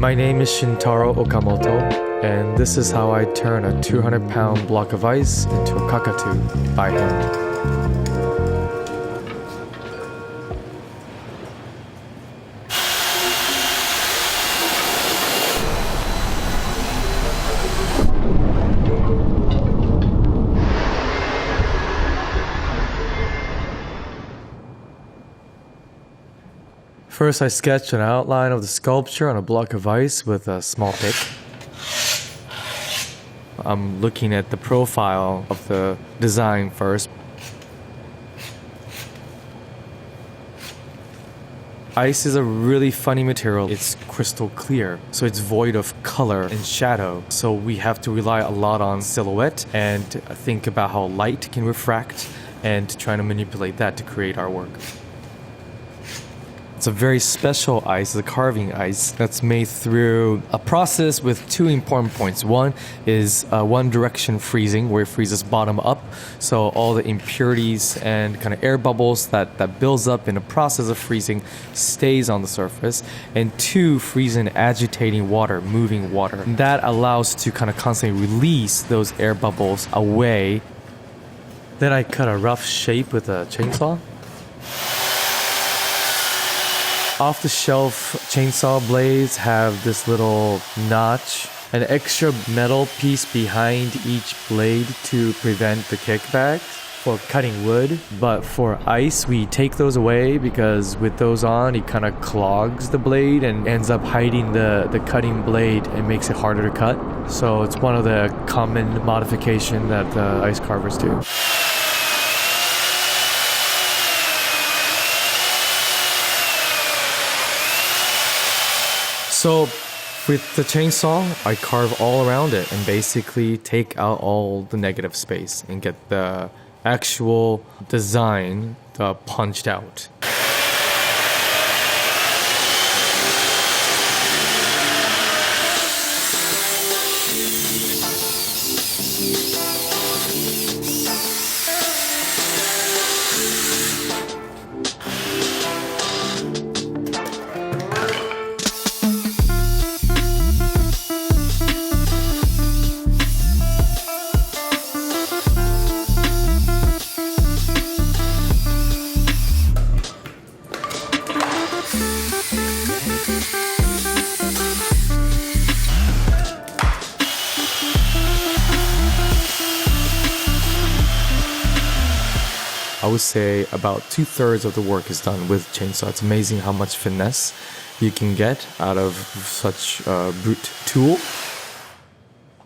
My name is Shintaro Okamoto, and this is how I turn a 200-pound block of ice into a cockatoo by hand. First, I sketched an outline of the sculpture on a block of ice with a small pick. I'm looking at the profile of the design first. Ice is a really funny material. It's crystal clear, so it's void of color and shadow. So we have to rely a lot on silhouette and think about how light can refract and trying to manipulate that to create our work. It's a very special ice, a carving ice that's made through a process with two important points. One is one direction freezing, where it freezes bottom up, so all the impurities and kind of air bubbles that builds up in the process of freezing stays on the surface. And two, freezing agitating water, moving water. And that allows to kind of constantly release those air bubbles away. Then I cut a rough shape with a chainsaw. Off-the-shelf chainsaw blades have this little notch, an extra metal piece behind each blade to prevent the kickback for cutting wood. But for ice, we take those away because with those on, it kind of clogs the blade and ends up hiding the cutting blade and makes it harder to cut. So it's one of the common modifications that ice carvers do. So with the chainsaw, I carve all around it and basically take out all the negative space and get the actual design punched out. I would say about 2/3 of the work is done with chainsaw. It's amazing how much finesse you can get out of such a brute tool.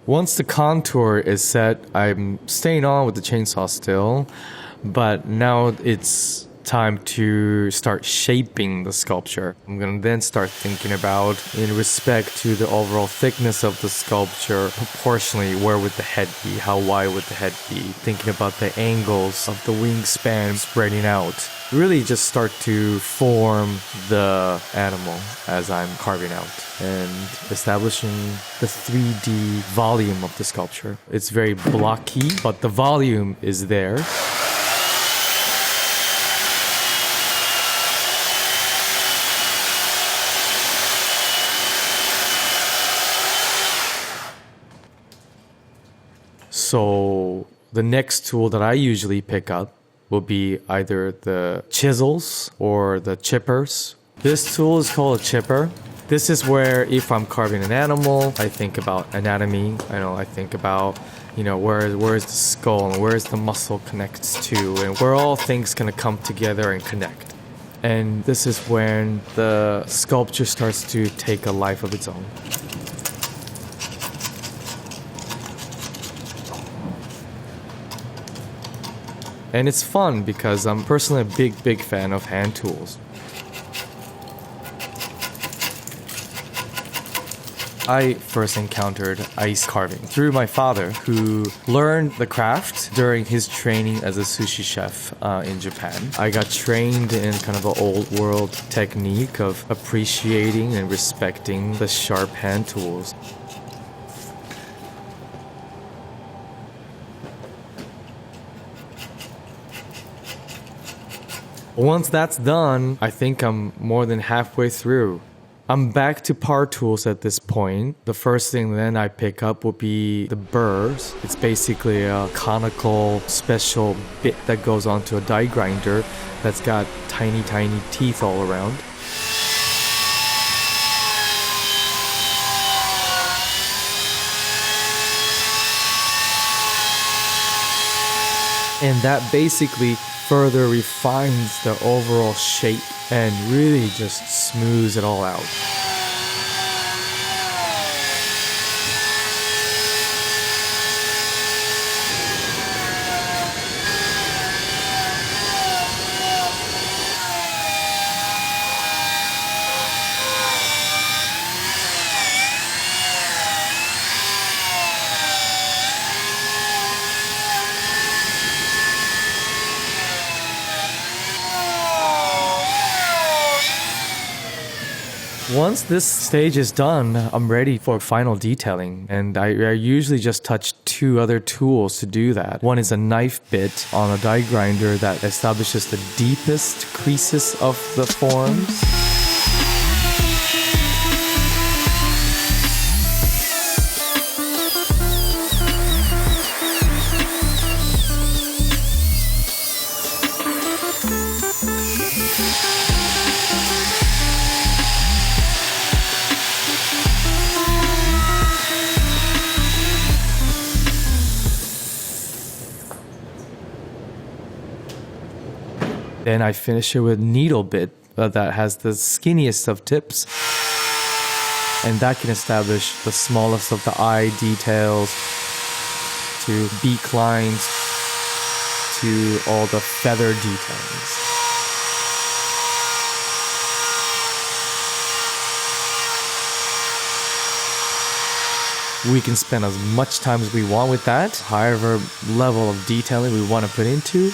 Once the contour is set, I'm staying on with the chainsaw still, but now it's time to start shaping the sculpture. I'm going to then start thinking about, in respect to the overall thickness of the sculpture, proportionally, where would the head be? How wide would the head be? Thinking about the angles of the wingspan spreading out. Really just start to form the animal as I'm carving out and establishing the 3D volume of the sculpture. It's very blocky, but the volume is there. So the next tool that I usually pick up will be either the chisels or the chippers. This tool is called a chipper. This is where if I'm carving an animal, I think about anatomy. I think about, where is the skull and where is the muscle connects to and where all things gonna come together and connect. And this is when the sculpture starts to take a life of its own. And it's fun because I'm personally a big fan of hand tools. I first encountered ice carving through my father, who learned the craft during his training as a sushi chef in Japan. I got trained in kind of an old world technique of appreciating and respecting the sharp hand tools. Once that's done, I think I'm more than halfway through. I'm back to power tools at this point. The first thing then I pick up would be the burrs. It's basically a conical special bit that goes onto a die grinder that's got tiny teeth all around. And that basically further refines the overall shape and really just smooths it all out. Once this stage is done, I'm ready for final detailing, and I usually just touch two other tools to do that. One is a knife bit on a die grinder that establishes the deepest creases of the forms. Then I finish it with needle bit that has the skinniest of tips. And that can establish the smallest of the eye details to beak lines to all the feather details. We can spend as much time as we want with that, however level of detailing we want to put into.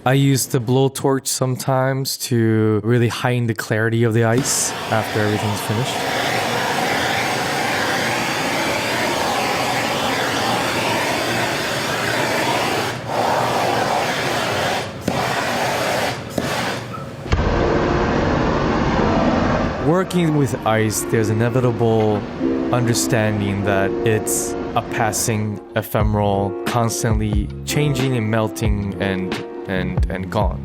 I use the blowtorch sometimes to really heighten the clarity of the ice after everything's finished. Working with ice, there's inevitable understanding that it's a passing, ephemeral, constantly changing and melting and gone.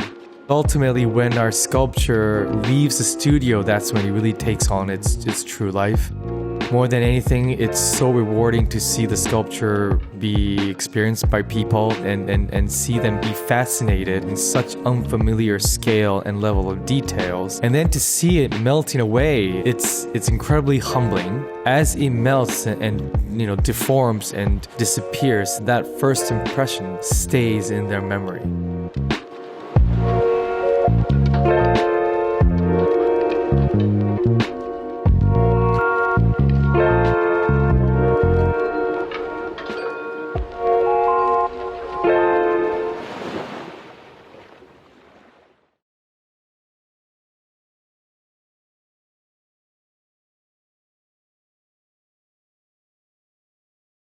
Ultimately, when our sculpture leaves the studio, that's when it really takes on its true life. More than anything, it's so rewarding to see the sculpture be experienced by people and see them be fascinated in such unfamiliar scale and level of details. And then to see it melting away, it's incredibly humbling. As it melts and deforms and disappears, that first impression stays in their memory.